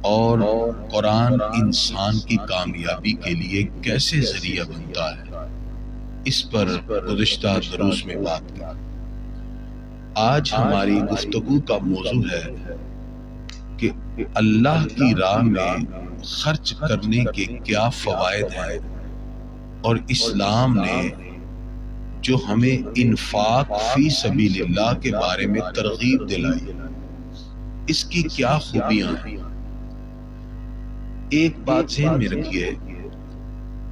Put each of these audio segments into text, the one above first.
اور قرآن انسان کی کامیابی کے لیے کیسے ذریعہ بنتا ہے، اس پر گزشتہ دروس میں بات کی۔ آج ہماری گفتگو کا موضوع ہے کہ اللہ کی راہ میں خرچ کرنے کے کیا فوائد ہیں، اور اسلام نے جو ہمیں انفاق فی سبیل اللہ کے بارے میں ترغیب دلائی، اس کی کیا خوبیاں ہیں۔ ایک بات ذہن میں رکھیے،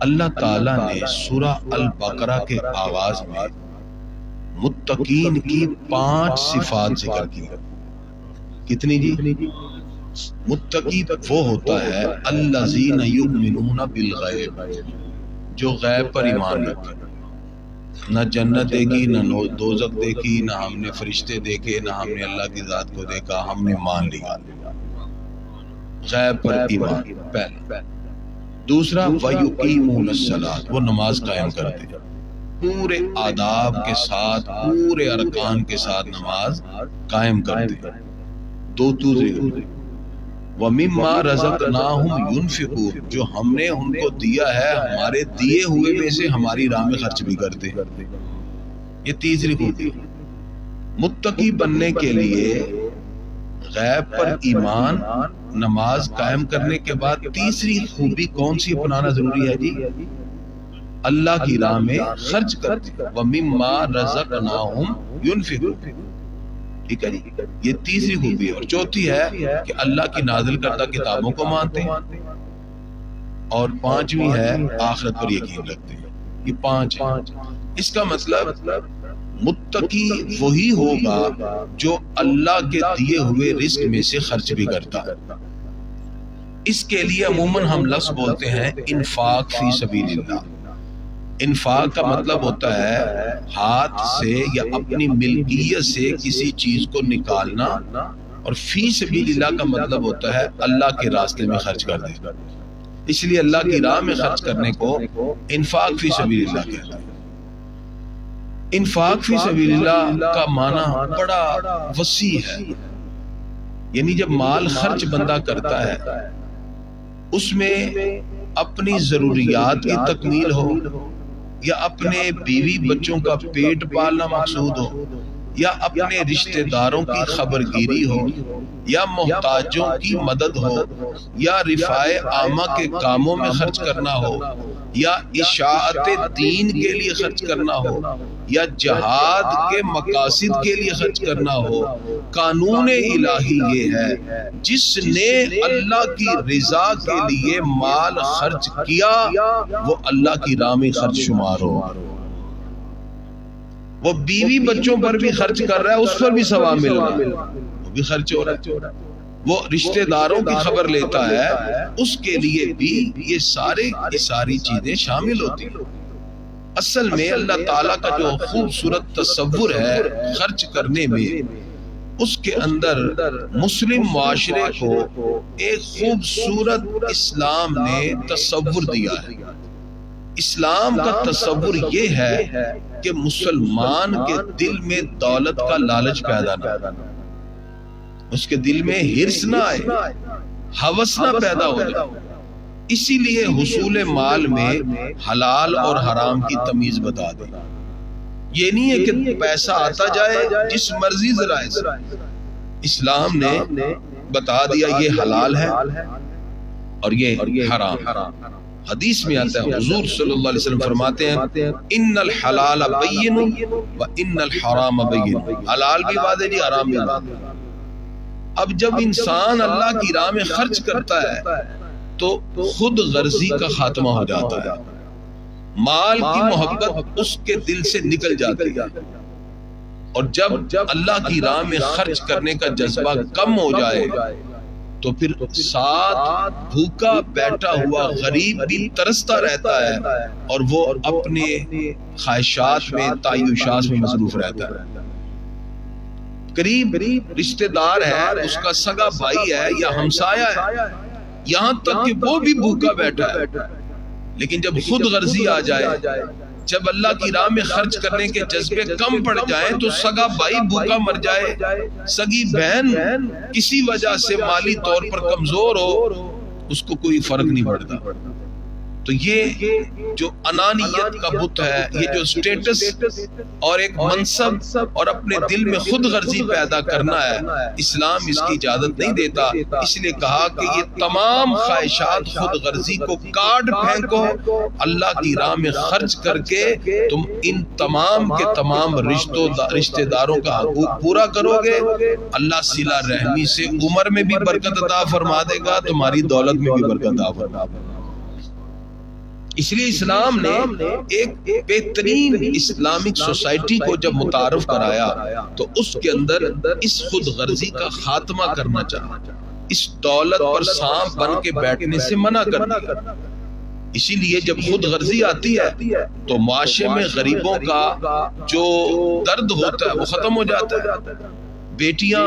اللہ تعالیٰ نے سورہ البقرہ کے آغاز میں متقین کی 5 صفات ذکر کی۔ کتنی جی؟ متقی وہ ہوتا ہے الذین یؤمنون بالغیب، جو غیب پر ایمان رکھے، نہ جنت دیکھی، نہ دوزخ دیکھی، نہ ہم نے فرشتے دیکھے، نہ ہم نے اللہ کی ذات کو دیکھا، ہم نے مان لیا، غیب پر ایمان پہلا۔ دوسرا وَيُقِيمُونَ الصَّلَاةَ، وہ نماز قائم کرتے، پورے آداب کے ساتھ، پورے ارکان کے ساتھ نماز قائم کرتے۔ دوسرے وَمِمَّا رَزَقْنَاهُمْ يُنْفِقُونَ، جو ہم نے ان کو دیا ہے ہمارے دیے ہوئے میں سے ہماری راہ میں خرچ بھی کرتے۔ یہ تیسری خوبی۔ متقی بننے کے لیے غیب پر ایمان، نماز قائم کرنے کے بعد تیسری خوبی کون سی اپنانا ضروری ہے جی؟ اللہ کی راہ میں خرچ کرتے۔ وَمِمَّا رَزَقْنَاهُمْ يُنْفِقُونَ، ٹھیک ہے جی، یہ تیسری خوبی ہے۔ اور چوتھی ہے کہ اللہ کی نازل کردہ کتابوں کو مانتے ہیں، اور پانچویں ہے آخرت پر یقین رکھتے ہیں۔ یہ 5 ہیں۔ اس کا مطلب متقی وہی ہوگا جو اللہ کے دیے ہوئے رزق میں سے خرچ بھی کرتا ہے۔ اس کے لیے عموماً ہم لفظ بولتے ہیں انفاق فی سبیل اللہ۔ انفاق کا مطلب ہوتا ہے ہاتھ سے یا اپنی ملکیت سے کسی چیز کو نکالنا، اور فی سبیل اللہ کا مطلب ہوتا ہے اللہ کے راستے میں خرچ کر دینا۔ اس لیے اللہ کی راہ میں خرچ کرنے کو انفاق فی سبیل اللہ کہتے ہیں۔ انفاق فی سبیل اللہ کا معنی بڑا وسیع ہے، یعنی جب مال خرچ بندہ کرتا ہے، اس میں اپنی ضروریات کی تکمیل ہو، یا اپنے بیوی بچوں کا پیٹ پالنا مقصود ہو، یا اپنے رشتہ داروں کی خبرگیری ہو، یا محتاجوں کی مدد ہو، یا رفاع عامہ کے کاموں میں خرچ کرنا ہو، یا اشاعت دین کے لیے خرچ کرنا ہو، یا جہاد کے مقاصد کے لیے خرچ کرنا ہو، قانون الہی یہ ہے جس نے اللہ کی رضا کے لیے مال خرچ کیا وہ اللہ کی راہ میں خرچ شمار ہو۔ وہ بیوی بچوں پر بھی خرچ کر رہا ہے، اس پر بھی ثواب مل رہا ہے، وہ بھی خرچ ہو رہا ہے۔ وہ رشتہ داروں کی خبر لیتا ہے، اس کے لیے بھی یہ ساری چیزیں شامل ہوتی ہیں۔ اصل میں اللہ تعالیٰ کا جو خوبصورت تصور ہے خرچ کرنے میں، اس کے اندر مسلم معاشرے کو ایک خوبصورت اسلام نے تصور دیا ہے۔ اسلام کا تصور یہ ہے کہ مسلمان کے دل میں دولت کا لالچ پیدا نہ ہو، اس کے دل میں ہرس نہ آئے، ہوس نہ پیدا ہو جائے۔ اسی لیے حصول مال میں حلال اور حرام کی تمیز بتا دی۔ یہ نہیں ہے کہ پیسہ آتا جائے جس مرضی ذرائع سے، اسلام نے بتا دیا یہ حلال ہے اور یہ حرام۔ حدیث میں آتا ہے، حضور صلی اللہ علیہ وسلم فرماتے ہیں ان الحلال بین و ان الحرام بین، حلال بھی واضح جی، حرام بھی واضح۔ اب جب انسان اللہ کی راہ میں خرچ کرتا ہے تو خود غرضی کا خاتمہ ہو جاتا ہے، مال کی محبت اس کے دل سے نکل جاتی ہے، اور جب اللہ کی راہ میں خرچ کرنے کا جذبہ کم ہو جائے تو پھر ساتھ بھوکا بیٹھا ہوا غریب بھی ترستا رہتا ہے، اور وہ اپنے خواہشات میں تعیشات میں مصروف رہتا ہے۔ قریب رشتہ دار ہے، اس کا سگا بھائی ہے یا ہمسایہ ہے، یہاں تک کہ وہ بھی بھوکا بیٹھا ہے، لیکن جب خود غرضی آ جائے جب اللہ کی راہ میں خرچ کرنے کے جذبے کم پڑ جائیں تو سگا بھائی بھوکا مر جائے، سگی بہن کسی وجہ سے مالی طور پر کمزور ہو، اس کو کوئی فرق نہیں پڑتا۔ تو یہ جو انانیت کا بت ہے، یہ جو سٹیٹس اور ایک منصب اور اپنے دل میں خود غرضی پیدا کرنا ہے، اسلام اس کی اجازت نہیں دیتا۔ اس لیے کہا کہ یہ تمام خواہشات خود غرضی کو کاٹ پھینکو، اللہ کی راہ میں خرچ کر کے تم ان تمام کے تمام رشتہ داروں کا حقوق پورا کرو گے، اللہ صلہ رحمی سے عمر میں بھی برکت عطا فرما دے گا، تمہاری دولت میں بھی برکت عطا فرما دے گا۔ اس لیے اسلام نے ایک بہترین اسلامک سوسائٹی کو جب متعارف کرایا تو اس کے اندر اس خود غرضی کا خاتمہ کرنا چاہا، اس دولت پر سانپ بن کے بیٹھنے سے منع کر دیا۔ اسی لیے جب خود غرضی آتی ہے تو معاشرے میں غریبوں کا جو درد ہوتا ہے وہ ختم ہو جاتا ہے۔ بیٹیاں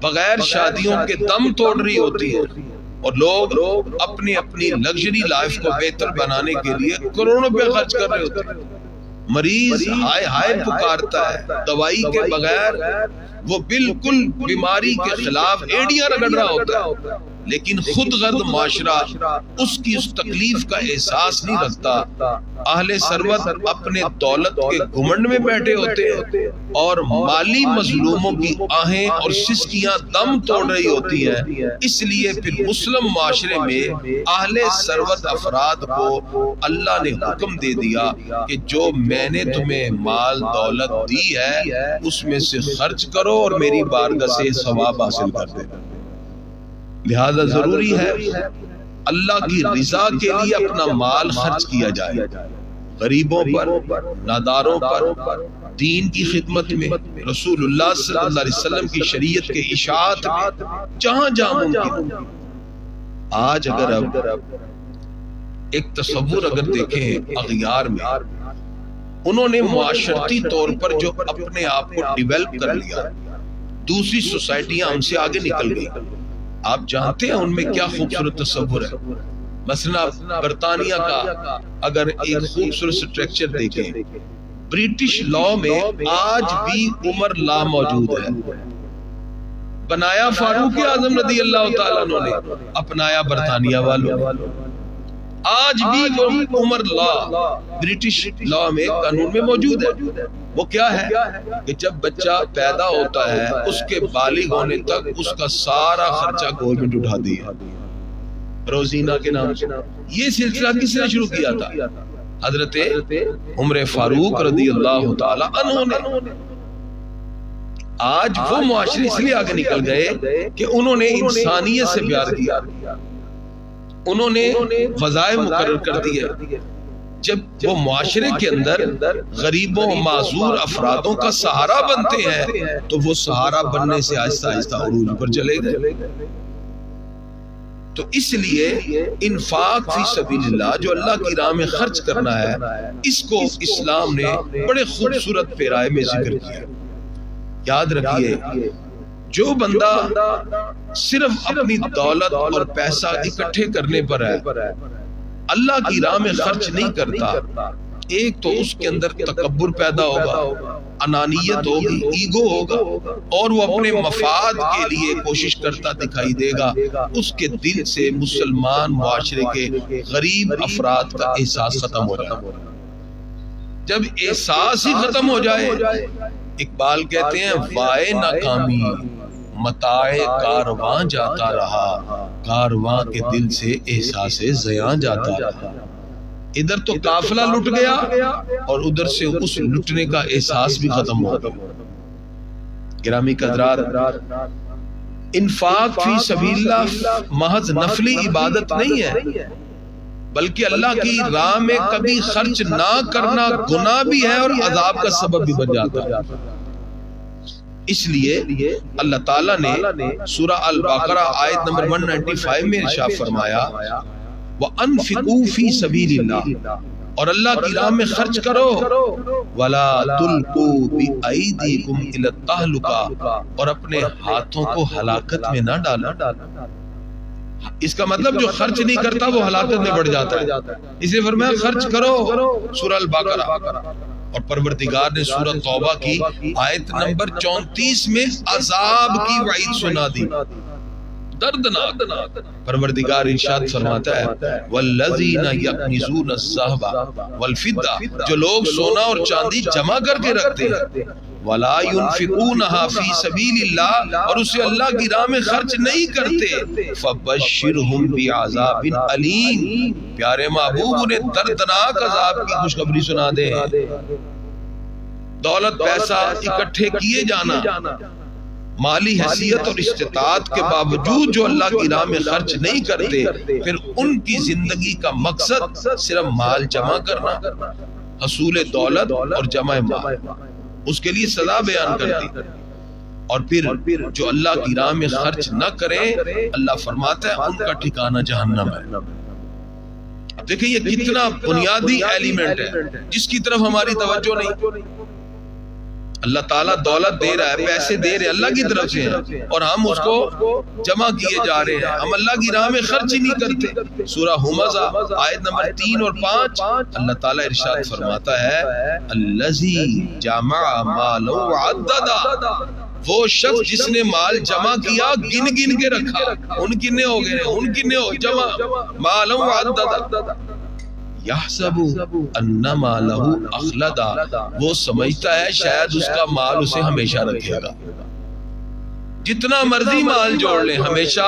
بغیر شادیوں کے دم توڑ رہی ہوتی ہیں اور لوگ اپنی لگژری لائف کو بہتر بنانے کے لیے کروڑوں روپے خرچ کر رہے ہوتے ہیں۔ مریض ہائے ہائے پکارتا ہے، دوائی کے بغیر وہ بالکل بیماری کے خلاف ایڑیاں رگڑ رہا ہوتا ہے، لیکن خود غرض معاشرہ اس کی اس تکلیف کا احساس نہیں رکھتا۔ اہل ثروت اپنے دولت کے گھمنڈ میں بیٹھے ہوتے ہیں اور مالی مظلوموں کی آہیں اور سسکیاں دم توڑ رہی ہوتی ہیں۔ اس لیے پھر مسلم معاشرے میں اہل ثروت افراد کو اللہ نے حکم دے دیا کہ جو میں نے تمہیں مال دولت دی ہے اس میں سے خرچ کرو اور میری بارگاہ سے ثواب حاصل کر دے۔ لہذا ضروری ہے اللہ کی رضا کے لیے اپنا مال خرچ کیا جائے، غریبوں پر، ناداروں پر، دین کی خدمت میں، رسول اللہ صلی اللہ علیہ وسلم کی شریعت کے اشاعت میں، جہاں جہاں ممکن۔ آج اگر اب ایک تصور اگر دیکھیں اغیار میں، انہوں نے معاشرتی طور پر جو اپنے آپ کو ڈیویلپ کر لیا، دوسری سوسائٹیاں ہم سے آگے نکل گئی۔ آپ جانتے ہیں ان میں کیا خوبصورت تصور ہے۔ مثلا برطانیہ کا اگر ایک خوبصورت سٹرکچر دیکھیں، برٹش لا میں آج بھی عمر لا موجود ہے، بنایا فاروق اعظم رضی اللہ تعالیٰ عنہ نے، اپنایا برطانیہ والوں۔ آج بھی عمر لا برٹش لا میں قانون میں موجود ہے۔ وہ کیا ہے کہ جب بچہ پیدا ہوتا ہے اس کے بالغ ہونے تک اس کا سارا خرچہ گورنمنٹ اٹھا دیا، روزینہ کے نام سے۔ یہ سلسلہ کس نے شروع کیا تھا؟ حضرت عمر فاروق رضی اللہ تعالی عنہ نے۔ آج وہ معاشرے اس لیے آگے نکل گئے کہ انہوں نے انسانیت سے پیار کیا، انہوں نے وظائف مقرر کر دیے۔ جب وہ معاشرے کے اندر غریبوں معذور افرادوں کا سہارا بنتے ہیں تو وہ سہارا بننے سے آہستہ آہستہ عروج پر چلے گئے۔ تو اس لیے انفاق فی سبیل اللہ، جو اللہ کی راہ میں خرچ کرنا ہے، اس کو اسلام نے بڑے خوبصورت پیرائے میں ذکر کیا۔ یاد رکھیے، جو بندہ صرف اپنی دولت اور پیسہ اکٹھے کرنے پر ہے، اللہ کی راہ میں خرچ نہیں کرتا، ایک تو اس کے اندر تکبر پیدا ہوگا، انانیت ہوگی، ایگو ہوگا، اور وہ اپنے مفاد کے لیے کوشش کرتا دکھائی دے گا۔ اس کے دل سے مسلمان معاشرے کے غریب افراد کا احساس ختم ہو جائے۔ جب احساس ہی ختم ہو جائے، اقبال کہتے ہیں وائے ناکامی متاع کارواں جاتا رہا، کارواں کے دل سے احساس زیاں جاتا رہا۔ ادھر تو قافلہ لٹ گیا اور ادھر سے اس لٹنے کا احساس بھی ختم ہو گیا۔ گرامی قدرات، انفاق فی سبیل اللہ محض نفلی عبادت نہیں ہے، بلکہ اللہ کی راہ میں کبھی خرچ نہ کرنا گناہ بھی ہے اور عذاب کا سبب بھی بن جاتا ہے۔ اس لیے اللہ تعالیٰ نے سورہ البقرہ آیت نمبر 195 میں ارشاد فرمایا وَأَنفِقُوا فِي سَبِيلِ اللَّهِ، اور اللہ کی راہ میں خرچ کرو، وَلَا تُلْقُوا بِأَيْدِيكُمْ إِلَى التَّهْلُكَةِ، اور اپنے ہاتھوں کو ہلاکت میں نہ ڈالو۔ اس کا مطلب جو خرچ نہیں کرتا وہ ہلاکت میں بڑھ جاتا ہے. اس لیے فرمایا خرچ کرو. سورہ البقرہ. اور پروردگار نے سورہ توبہ کی آیت نمبر 34 میں عذاب کی وعید سنا دی، دردناک. پروردگار ارشاد فرماتا ہے والذین یکنزون الذهب والفضہ، جو لوگ سونا اور چاندی جمع کر کے رکھتے ہیں، ولا ينفقونها فی سبیل اللہ، اور اسے اللہ کی راہ میں خرچ نہیں کرتے، فبشرهم بعذاب علیم، پیارے محبوب انہیں دردناک عذاب کی خوشخبری سنا دے. دولت پیسہ اکٹھے کیے جانا، مالی حیثیت اور استطاعت کے باوجود جو اللہ کی راہ میں خرچ نہیں کرتے، پھر ان کی زندگی کا مقصد صرف مال جمع کرنا، حصول دولت اور جمع مال، اس کے لیے سزا بیان کرتی. اور پھر جو اللہ کی راہ میں خرچ نہ کریں، اللہ فرماتا ہے ان کا ٹھکانہ جہنم ہے. اب دیکھیں یہ کتنا بنیادی ایلیمنٹ ہے جس کی طرف ہماری توجہ نہیں. اللہ تعالیٰ دولت دے رہا ہے، پیسے دے رہے ہیں، اللہ کی طرف سے ہیں، اور ہم اس کو جمع کیے جا رہے ہیں، ہم اللہ کی راہ میں خرچ ہی نہیں کرتے. سورہ ہمزہ آیت نمبر 3 اور 5 اللہ تعالیٰ ارشاد فرماتا ہے الذی جمع مالا وعددا، وہ شخص جس نے مال جمع کیا گن گن کے رکھا. ان کتنے ہو گئے، ان کتنے ہو جمع مالا وعددا. یحسب ان مالہ اخلدا، وہ سمجھتا ہے شاید اس کا مال اسے ہمیشہ رکھے گا. جتنا مرضی مال جوڑ لیں ہمیشہ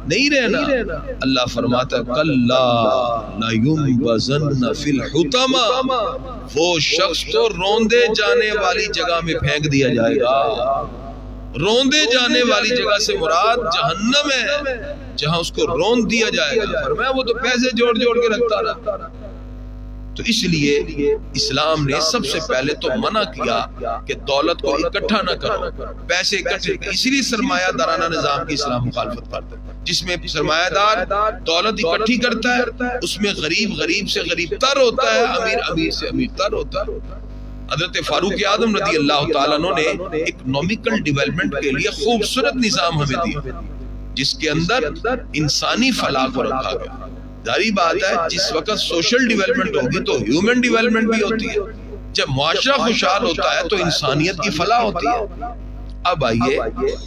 نہیں رہنا. اللہ فرماتا ہے کلا لینبذن فی الحطمہ، وہ شخص تو روندے جانے والی جگہ میں پھینک دیا جائے گا. روندے جانے والی جگہ سے مراد جہنم ہے، جہاں اس کو روند دیا جائے گا. فرمایا وہ تو پیسے جوڑ جوڑ کے رکھتا رہا. تو اس لیے اسلام نے سب سے پہلے تو منع کیا کہ دولت کو اکٹھا نہ کرو، پیسے اکٹھے. اس لیے سرمایہ دارانہ نظام کی اسلام مخالفت کرتا ہے، جس میں سرمایہ دار دولت اکٹھی کرتا ہے، اس میں غریب غریب سے غریب تر ہوتا ہے، امیر امیر سے امیر تر ہوتا ہے. حضرت فاروق اعظم رضی اللہ تعالیٰ عنہ نے اکنامیکل ڈیولپمنٹ کے لیے خوبصورت نظام ہمیں دیا، جس کے اندر انسانی فلاح کو رکھا گیا. ظاہری بات ہے جس وقت سوشل ڈیولپمنٹ ہوگی تو ہیومن ڈیولپمنٹ بھی ہوتی ہے. جب معاشرہ خوشحال ہوتا ہے تو انسانیت کی فلاح ہوتی ہے. اب آئیے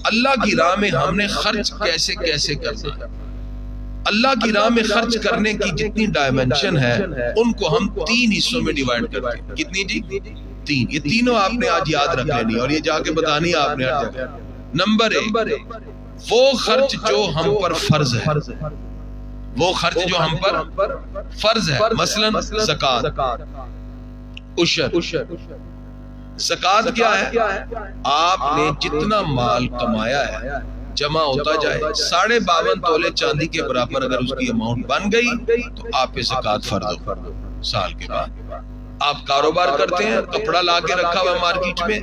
اللہ کی راہ میں ہم نے خرچ کیسے کیسے کرنا ہے. اللہ کی راہ میں خرچ کرنے کی جتنی ڈائمنشن ہے ان کو ہم 3 حصوں میں ڈیوائیڈ کرتے ہیں. کتنی جی؟ 3. یہ تینوں آپ نے آج یاد رکھ لینی اور یہ جا کے بتانی آپ نے. نمبر 1 وہ خرچ جو ہم پر فرض ہے، وہ خرچ جو ہم پر فرض ہے، مثلا زکوٰۃ، عشر. زکوٰۃ کیا ہے؟ آپ نے جتنا مال کمایا ہے جمع ہوتا جائے، 52.5 تولے چاندی کے برابر اگر اس کی اماؤنٹ بن گئی تو آپ پہ زکوٰۃ فرض ہو. سال کے بعد آپ کاروبار کرتے ہیں، کپڑا لا کے رکھا ہوا مارکیٹ میں،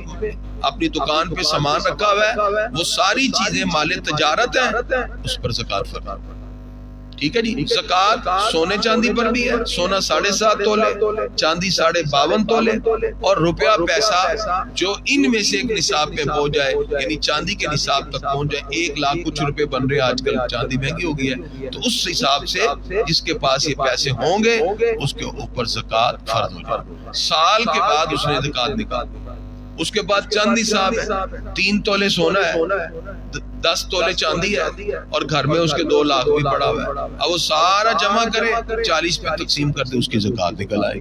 اپنی دکان پہ سامان رکھا ہوا ہے، وہ ساری چیزیں مال تجارت ہیں، اس پر زکوٰۃ فرض. ٹھیک ہے جی. زکوٰۃ سونے چاندی پر بھی ہے، سونا 7.5 تولے، چاندی 52.5 تولے، اور روپیہ پیسہ جو ان میں سے ایک نصاب پہ پہنچ جائے، یعنی چاندی کے نصاب تک پہنچ جائے. 1 لاکھ کچھ روپے بن رہے، آج کل چاندی مہنگی ہو گئی ہے، تو اس حساب سے جس کے پاس یہ پیسے ہوں گے اس کے اوپر زکوٰۃ فرض ہو جائے. سال کے بعد اس نے زکوٰۃ نکال. اس کے بعد چند نصاب ہے، 3 تولے سونا ہے، 10 تولے چاندی ہے، اور گھر میں اس کے 2 لاکھ بھی پڑا ہوا ہے. اب وہ سارا جمع کرے، 40 پہ تقسیم کر دے، اس کی زکوٰۃ نکل آئے.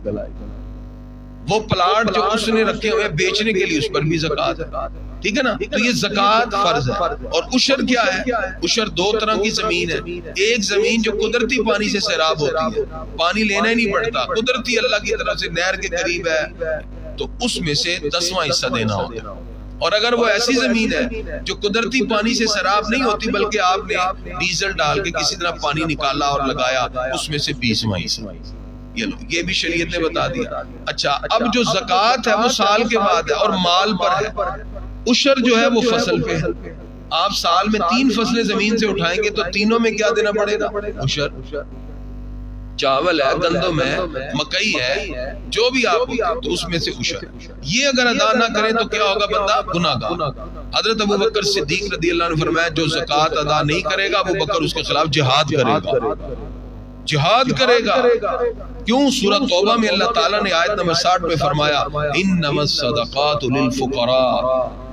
وہ پلاٹ جو اس نے رکھے ہوئے بیچنے کے لیے اس پر بھی زکوٰۃ ہے. ٹھیک ہے نا. تو یہ زکوٰۃ فرض ہے. اور عشر کیا ہے؟ عشر 2 طرح کی زمین ہے. ایک زمین جو قدرتی پانی سے سیراب ہوتی ہے، پانی لینا ہی نہیں پڑتا، قدرتی اللہ کی طرف سے نہر کے قریب ہے، تو اس میں سے 10واں حصہ دینا ہوتا ہے. اور اگر وہ ایسی زمین ہے جو قدرتی پانی سے سیراب نہیں ہوتی بلکہ آپ نے ڈیزل ڈال کے کسی طرح پانی نکالا اور لگایا، اس میں سے 20واں حصہ. یہ بھی شریعت نے بتا دیا. اچھا اب جو زکوٰۃ ہے وہ سال کے بعد ہے اور مال پر ہے. عشر جو ہے وہ فصل پہ ہے. آپ سال میں 3 فصلیں زمین سے اٹھائیں گے تو تینوں میں کیا دینا پڑے گا؟ عشر. چاول ہے، گندم ہے، مکئی ہے، جو بھی آپ تو اس میں سے عشر. یہ اگر ادا نہ کریں تو کیا ہوگا؟ بندہ گناہگار. حضرت ابو بکر صدیق رضی اللہ عنہ فرمایا جو زکوٰۃ ادا نہیں کرے گا ابو بکر اس کے خلاف جہاد کرے گا، جہاد کرے گا۔ کیوں؟ سورہ توبہ میں اللہ تعالیٰ نے آیت نمبر 60 میں فرمایا انما الصدقات للفقراء،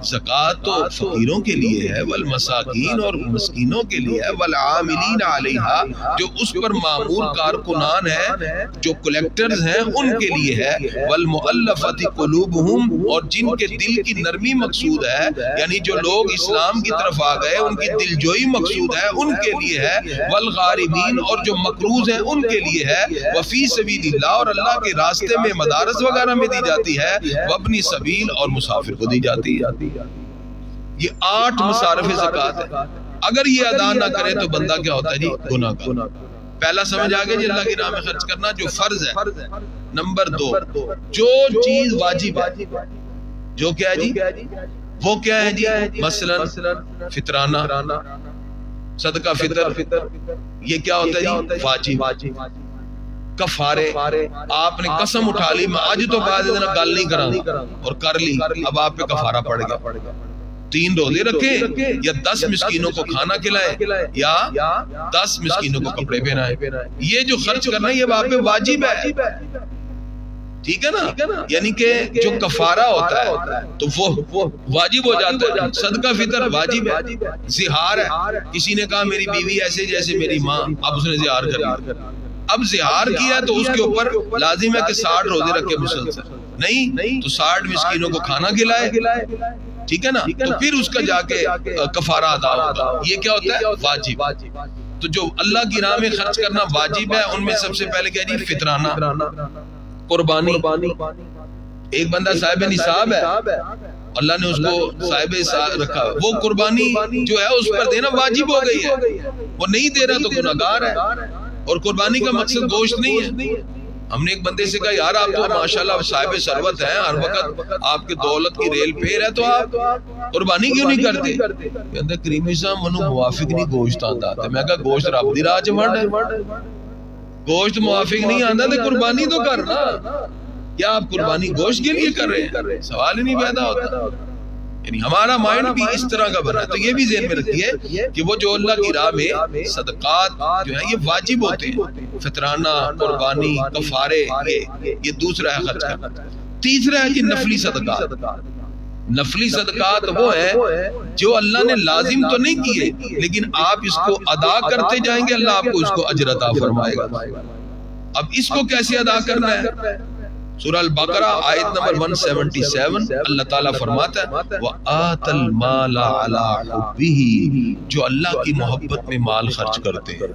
زکوٰۃ تو فقیروں کے لیے ہے، والمساکین اور مسکینوں کے لیے ہے، والعاملین علیہا جو اس پر مامور کارکنان ہیں، جو کلیکٹرز ہیں ان کے لیے ہے، والمؤلفۃ قلوبہم اور جن کے دل کی نرمی مقصود ہے، یعنی جو لوگ اسلام کی طرف آ گئے ان کی دلجوئی مقصود ہے ان کے لیے ہے، والغارمین اور جو مقروض ہیں ان کے لیے ہے، وفی سبیل اللہ اور اللہ کے راستے میں مدارس وغیرہ میں دی جاتی ہے، وابن سبیل اور مسافر کو دی جاتی ہے۔ یہ 8 مصارف زکوٰۃ ہے۔ اگر یہ ادا نہ کرے تو بندہ کیا ہوتا ہے جی؟ گناہ گار۔ پہلا سمجھ آگے جی اللہ کی راہ میں خرچ کرنا جو فرض ہے۔ نمبر 2 جو چیز واجب ہے، جو کیا ہے جی؟ وہ کیا ہے جی؟ مثلا فطرانہ، صدقہ فطر، یہ کیا ہوتا ہے جی؟ واجب۔ کفارے، آپ نے قسم اٹھا لی میں آج تو بعد اتنا گل نہیں کرا اور کر لی، اب آپ پہ کفارہ پڑ گیا، 3 روزے رکھیں یا 10 مسکینوں کو کھانا کھلائیں یا 10 مسکینوں کو کپڑے پہنائیں، یہ جو خرچ کرنا ہے یہ آپ پہ واجب ہے، ٹھیک ہے نا؟ یعنی کہ جو کفارہ ہوتا ہے تو وہ واجب ہو جاتا ہے۔ صدقہ فطر واجب ہے۔ زہار ہے، کسی نے کہا میری بیوی ایسے جیسے میری ماں، اب اس نے زہار کر لیا، اب زہار کیا تو اس کے اوپر لازم ہے کہ 60 روزے رکھے مسلسل، نہیں تو 60 مسکینوں کو کھانا کھلائے، ٹھیک ہے نا؟ تو پھر اس کا جا کے کفارہ ادا ہوگا، یہ کیا ہوتا ہے؟ واجب۔ تو جو اللہ کی راہ میں خرچ کرنا واجب ہے ان میں سب سے پہلے کیا جی؟ فطرانہ، قربانی۔ ایک بندہ صاحب نصاب ہے، اللہ نے اس کو صاحب نصاب رکھا، وہ قربانی جو ہے اس پر دینا واجب ہو گئی ہے، وہ نہیں دے رہا تو گناہگار ہے۔ اور قربانی کا مقصد گوشت نہیں ہے۔ ہم نے ایک بندے سے کہا یار آپ تو ماشاءاللہ صاحب ثروت ہیں، ہر وقت آپ کے دولت کی ریل پھیر ہے، تو آپ قربانی کیوں نہیں کرتے؟ کہتے کریمی صاحب منو موافق نہیں گوشت آندا، تو میں کہا گوشت رب دی راہ چ ونڈ ہے، گوشت موافق نہیں آندا تو قربانی تو کرنا، کیا آپ قربانی گوشت کے لیے کر رہے ہیں؟ سوال ہی نہیں پیدا ہوتا۔ یعنی ہمارا مائنڈ بھی اس طرح کا بنا ہے، تو یہ بھی ذہن میں رکھیے کہ وہ جو اللہ کی راہ میں صدقات جو ہیں یہ واجب ہوتے ہیں، فطرانہ، قربانی، کفارے، یہ دوسرا ہے خرچ کرنا۔ تیسرا ہے جی نفلی صدقات۔ نفلی صدقات وہ ہے جو اللہ نے لازم تو نہیں کیے لیکن آپ اس کو ادا کرتے جائیں گے، اللہ آپ کو اس کو اجر عطا فرمائے گا۔ اب اس کو کیسے ادا کرنا ہے؟ سورہ البقرہ آیت نمبر 177 اللہ تعالیٰ فرماتا ہے وَآتَ الْمَالَ عَلَىٰ حُبِّهِ، جو اللہ کی محبت میں مال خرچ کرتے ہیں،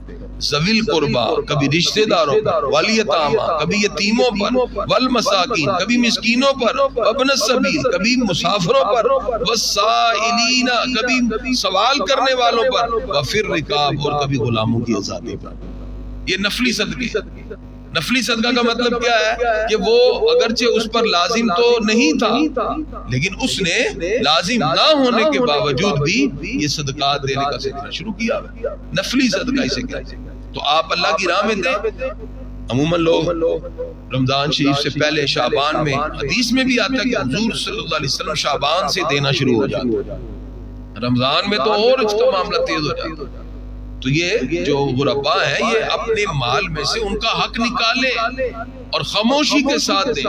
ذوی القربا کبھی رشتہ داروں پر، والیتاما کبھی یتیموں پر، والمساکین کبھی مسکینوں پر، وابن السبیل کبھی مسافروں پر، والسائلین کبھی سوال کرنے والوں پر، وفی الرقاب اور کبھی غلاموں کی آزادی پر۔ یہ نفلی صدقے۔ نفلی صدقہ کا مطلب کیا ہے کہ وہ اگرچہ اس پر لازم تو نہیں تھا لیکن اس نے لازم نہ ہونے کے باوجود بھی یہ صدقات دینے کا سلسلہ شروع کیا۔ نفلی صدقہ اسے کہتے ہیں۔ تو آپ اللہ کی راہ میں دیں۔ عموماً لوگ رمضان شریف سے پہلے شعبان میں، حدیث میں بھی آتا ہے کہ حضور صلی اللہ علیہ وسلم شعبان سے دینا شروع ہو جاتا، رمضان میں تو اور اس کا معاملہ تیز ہو جاتا۔ تو یہ جو غربا ہیں یہ اپنے مال میں سے ان کا حق نکالے اور خاموشی کے ساتھ دیں۔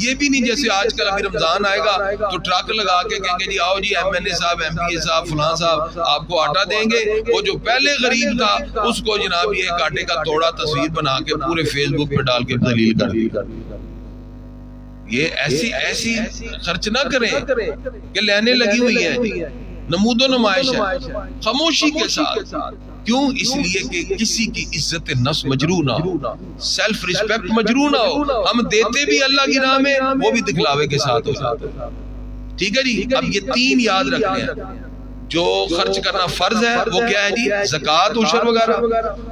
یہ بھی نہیں جیسے آج کل ابھی رمضان آئے گا تو ٹرک لگا کے کہیں گے جی آؤ جی ایم این اے صاحب، ایم پی اے صاحب، فلاں صاحب آپ کو آٹا دیں گے۔ وہ جو پہلے غریب تھا اس کو جناب یہ ایک آٹے کا توڑا تصویر بنا کے پورے فیس بک پہ ڈال کے ذلیل کر دیا۔ یہ ایسی خرچ نہ کریں کہ لینے لگی ہوئی ہیں، نمود و نمائش ہے، خاموشی کے ساتھ۔ کیوں؟ اس لیے کہ کسی کی عزت نفس مجروح نہ ہو، سیلف ریسپیکٹ مجروح نہ ہو۔ ہم دیتے بھی اللہ کی راہ میں، وہ بھی دکھلاوے کے ساتھ ہو جاتے۔ ٹھیک ہے جی؟ اب یہ 3 یاد رکھنے ہیں۔ جو خرچ کرنا فرض ہے وہ کیا ہے جی؟ زکوٰۃ، عشر وغیرہ۔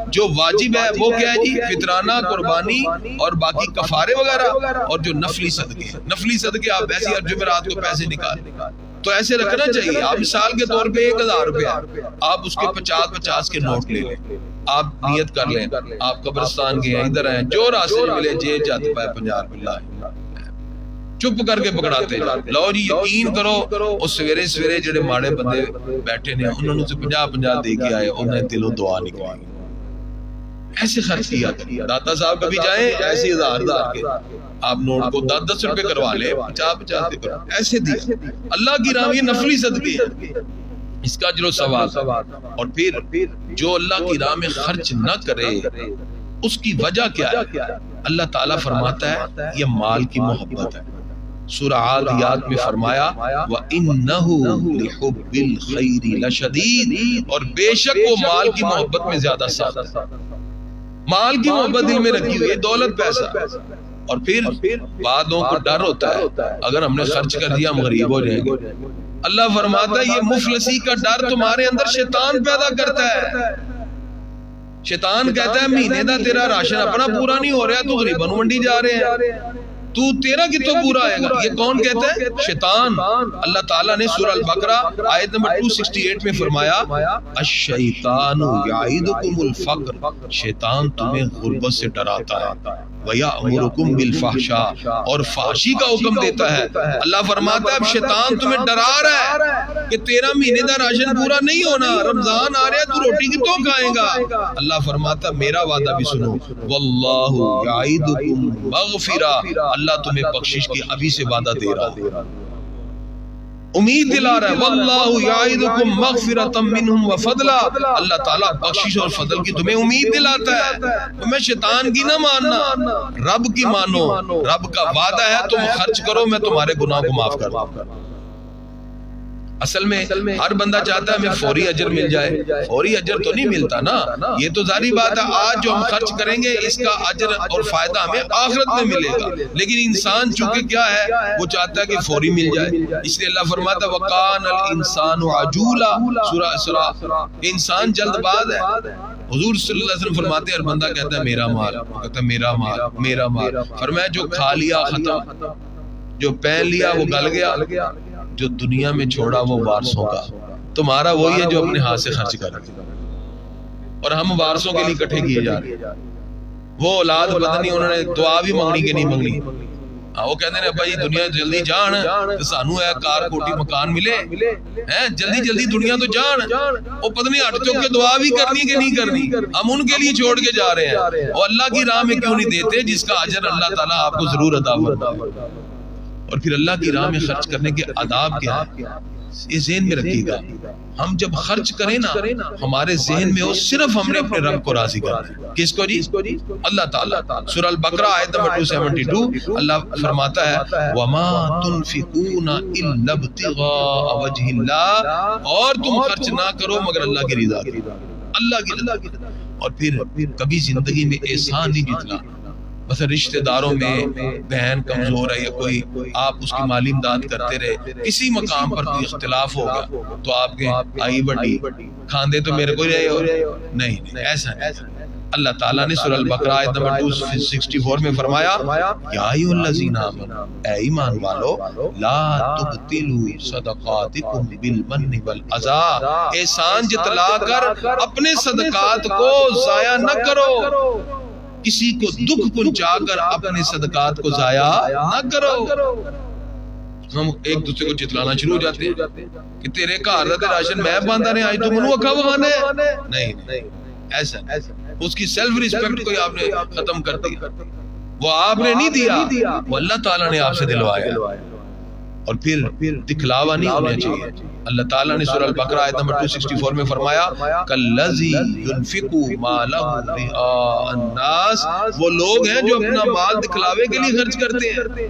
جو واجب ہے وہ کیا ہے جی؟ فطرانہ، قربانی اور باقی کفارے وغیرہ۔ اور جو نفلی صدقے، نفلی صدقے آپ ایسی ہر جمعرات کو پیسے نکال تو ایسے رکھنا چاہیے۔ آپ مثال کے طور پہ 1000 روپیہ آپ اس کے 50 کے نوٹ لے لیں، آپ نیت کر لیں آپ قبرستان کے ہیں، ادھر ہیں، جو راستے ملے جیب جاتے پائے 50 روپے لائیں، چپ کر کے پکڑاتے لو جی یقین کرو وہ سویرے سویرے جڑے ماڑے بندے بیٹھے نے انہوں نے 50 دے کے آئے انہیں دلوں دعا نکلی ایسے خرچ کیا داتا صاحب کبھی جائیں ایسے 1000 کے آپ نوٹ کو 10 روپے کروا لے 50 دے ایسے دیا اللہ کی راہ یہ نفلی صدقے ہیں اس کا اجر و ثواب اور پھر جو اللہ کی راہ میں خرچ نہ کرے اس کی وجہ کیا ہے اللہ تعالیٰ فرماتا ہے یہ مال کی محبت ہے سورہ عادیات میں فرمایا وَإِنَّهُ لِحُبِّ الْخَيْرِ لَشَدِيدٌ اور بے شک وہ مال کی محبت میں زیادہ سخت ہے مال کی محبت دل میں رکھی ہوئی ہے دولت پیسہ اور پھر بعدوں کو ڈر ہوتا ہے اگر ہم نے خرچ کر دیا ہم غریب ہو جائیں گے اللہ فرماتا ہے یہ مفلسی کا ڈر تمہارے اندر شیطان پیدا کرتا ہے شیطان کہتا ہے مہینے دا تیرا راشن اپنا پورا نہیں ہو رہا تو غریبوں منڈی جا رہے ہیں تو تیرا کتوں پورا آئے گا یہ کون کہتا ہے شیطان اللہ تعالیٰ نے سورہ البقرہ آیت نمبر 268 میں فرمایا الشیطان یعیدکم الفقر شیطان تمہیں غربت سے ڈراتا ہے وَيَأْمُرُكُمْ بِالْفَحْشَاءِ اور فحشی کا حکم دیتا ہے اللہ فرماتا ہے اب شیطان تمہیں ڈرا رہا ہے کہ تیرا مہینے دا راشن پورا نہیں ہونا رمضان آ رہا ہے تو روٹی کی تو کھائیں گا اللہ فرماتا ہے میرا وعدہ بھی سنو وَاللَّهُ يَعِدُكُمْ مَغْفِرَةً اللہ تمہیں بخشش کی ابھی سے وعدہ دے رہا ہے امید دلا رہا ہے واللہ یعیدکم مغفرۃ منہم وفضلا اللہ تعالیٰ بخشش اور فضل کی تمہیں امید دلاتا ہے تمہیں شیطان کی نہ ماننا رب کی مانو رب کا وعدہ ہے تم خرچ کرو میں تمہارے گناہ کو معاف کر دوں اصل میں ہر بندہ چاہتا ہے ہمیں فوری اجر مل جائے فوری اجر تو نہیں ملتا نا یہ تو ظاہری بات ہے آج جو ہم خرچ کریں گے اس کا اجر اور فائدہ ہمیں آخرت میں ملے گا لیکن انسان چونکہ کیا ہے وہ چاہتا ہے کہ فوری مل جائے اس لیے اللہ فرماتا ہے وَقَانَ الْإِنسَانُ عَجُولًا سورہ اسراء انسان جلد باز ہے حضور صلی اللہ علیہ وسلم فرماتے ہیں ہر بندہ کہتا ہے میرا مال وہ کہتا ہے میرا مال میرا مال فرمایا جو کھا لیا ختم جو پہن لیا وہ گل گیا جو دنیا میں چھوڑا وہ وارثوں کا تمہارا وہی ہے جو اپنے ہاتھ سے خرچ کر اور ہم وارثوں کے لیے اکٹھے کیے جا رہے ہیں وہ اولاد پتہ نہیں انہوں نے دعا بھی مانگنی کہ نہیں مانگنی وہ کہتے ہیں ابا جی دنیا جلدی جان سانو ہے کار کوٹی مکان ملے جلدی جلدی دنیا تو جان وہ پتہ نہیں ہٹ چک کے دعا بھی کرنی کہ نہیں کرنی ہم ان کے لیے چھوڑ کے جا رہے ہیں اور اللہ کی راہ میں کیوں نہیں دیتے جس کا اجر اللہ تعالیٰ آپ کو ضرور عطا فرمائے اور پھر اللہ کی راہ میں خرچ کرنے کے آداب کیا ہے یہ ذہن میں رکھیے گا ہم جب خرچ کریں نا ہمارے ذہن میں ہو صرف ہم نے اپنے رب کو راضی کرنا ہے کس کو جی اللہ تعالیٰ سورہ البقرہ آیت نمبر 272 اللہ فرماتا ہے وَمَا تُنْفِقُونَ إِلَّا ابْتِغَاءَ وَجْهِ اللَّهِ اور تم خرچ نہ کرو مگر اللہ کی رضا کی اللہ کی رضا اور پھر کبھی زندگی میں احسان نہیں جتنا مثلا رشتہ داروں میں بہن کمزور ہے یا کوئی آپ اس کی مالی امداد کرتے رہے کسی مقام پر کوئی اختلاف ہوگا تو آپ کے آئی بڑی کھاندے تو میرے کو ہی رہے ہو نہیں ایسا نہیں اللہ تعالیٰ نے سورہ البقرہ آیت نمبر 264 میں فرمایا یا ایھا الذین آمنوا اے ایمان والو لا تبطلوا صدقاتکم بالمن والاذی احسان جتلا کر اپنے صدقات کو ضائع نہ کرو کسی کو دکھ پہنچا کر اپنے صدقات کو ضائع نہ کرو ہم ایک دوسرے کو جتلانا شروع ہو جاتے ہیں کہ تیرے گھر دا راشن میں باندا نے آج تو منو اکھا وکھانے نہیں ایسا اس کی سیلف ریسپیکٹ کو آپ نے ختم کر دیا وہ آپ نے نہیں دیا وہ اللہ تعالیٰ نے آپ سے دلوایا اور پھر دکھلاوا نہیں ہونا چاہیے اللہ تعالیٰ نے سورہ البقرہ آیت نمبر 264 میں فرمایا کالذی ينفق مالہ رئاء الناس وہ لوگ ہیں جو اپنا مال دکھلاوے کے لیے خرچ کرتے ہیں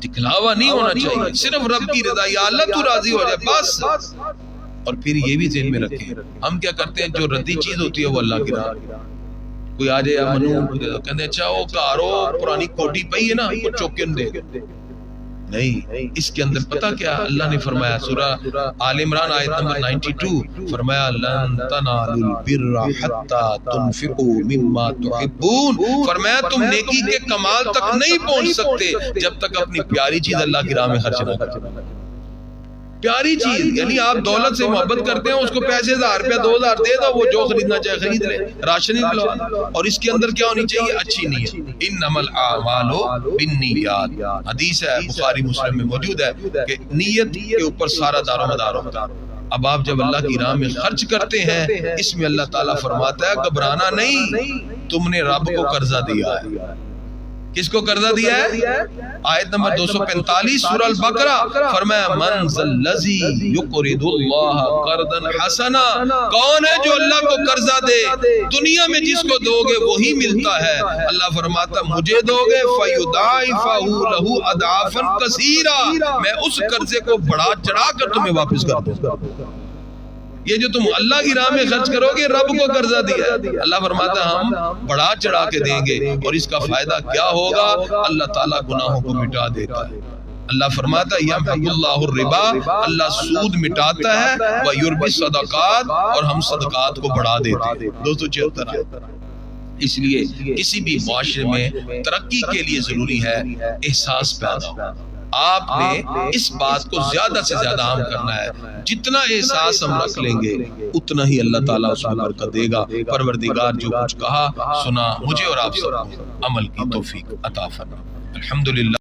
دکھلاوا نہیں ہونا چاہیے صرف رب کی رضا یا اللہ تو راضی ہو جائے بس اور پھر یہ بھی ذہن میں رکھیں ہم کیا کرتے ہیں جو ردی چیز ہوتی ہے وہ اللہ کی راہ کوئی آ جائے منو کہتے اچھا وہ کارو پرانی کوٹی پئی ہے نا وہ چوکن دے نہیں اس کے اندر پتہ کیا اللہ نے فرمایا سورہ آل عمران آیت نمبر 92 فرمایا لن تنالوا البر حتى تنفقوا مما تحبون فرمایا تم نیکی کے کمال تک نہیں پہنچ سکتے جب تک اپنی پیاری چیز اللہ کی راہ میں خرچ نہ کرو پیاری چیز، یعنی آپ دولت سے محبت کرتے ہیں، اس کو پیسے 1000 روپیہ 2000 دے دو، وہ جو خریدنا چاہے خرید لے، راشن ہی دلوا۔ اور اس کے اندر کیا ہونی چاہیے؟ اچھی نیت۔ انما الاعمال بالنیات، حدیث ہے بخاری مسلم میں موجود ہے کہ نیت کے اوپر سارا دار و مدار ہوتا ہے۔ اب آپ جب اللہ کی راہ میں خرچ کرتے ہیں، اس میں اللہ تعالیٰ فرماتا ہے گھبرانا نہیں، تم نے رب کو قرضہ دیا ہے۔ کس کو قرضہ دیا ہے؟ آیت نمبر 245 سورہ البقرہ، فرمایا من ذا الذی یقرض اللہ قرضا حسنا، کون ہے جو اللہ کو قرضہ دے؟ دنیا میں جس کو دو گے وہی ملتا ہے۔ اللہ فرماتا مجھے دو گے فیضاعفہ لہ اضعافا کثیرا، میں اس قرضے کو بڑھا چڑھا کر تمہیں واپس کر دوں گا۔ یہ جو تم اللہ کی راہ میں خرچ کرو گے، رب کو قرضہ دیا ہے، اللہ فرماتا ہم بڑھا چڑھا کے دیں گے، اور اس کا فائدہ کیا ہوگا؟ اللہ تعالیٰ گناہوں کو مٹا دیتا ہے۔ اللہ فرماتا ہے یمحق اللہ الربا، اللہ سود مٹاتا ہے، ویربی الصدقات، اور ہم صدقات کو بڑھا دیتے ہیں۔ 276 آیت۔ اس لیے کسی بھی معاشرے میں ترقی کے لیے ضروری ہے احساس پیدا ہو۔ آپ نے اس بات کو زیادہ سے زیادہ عام کرنا ہے، جتنا احساس ہم رکھ لیں گے اتنا ہی اللہ تعالیٰ اس میں برکت دے گا۔ پروردگار جو کچھ کہا سنا، مجھے اور آپ سب کو عمل کی توفیق عطا فرما۔ الحمدللہ۔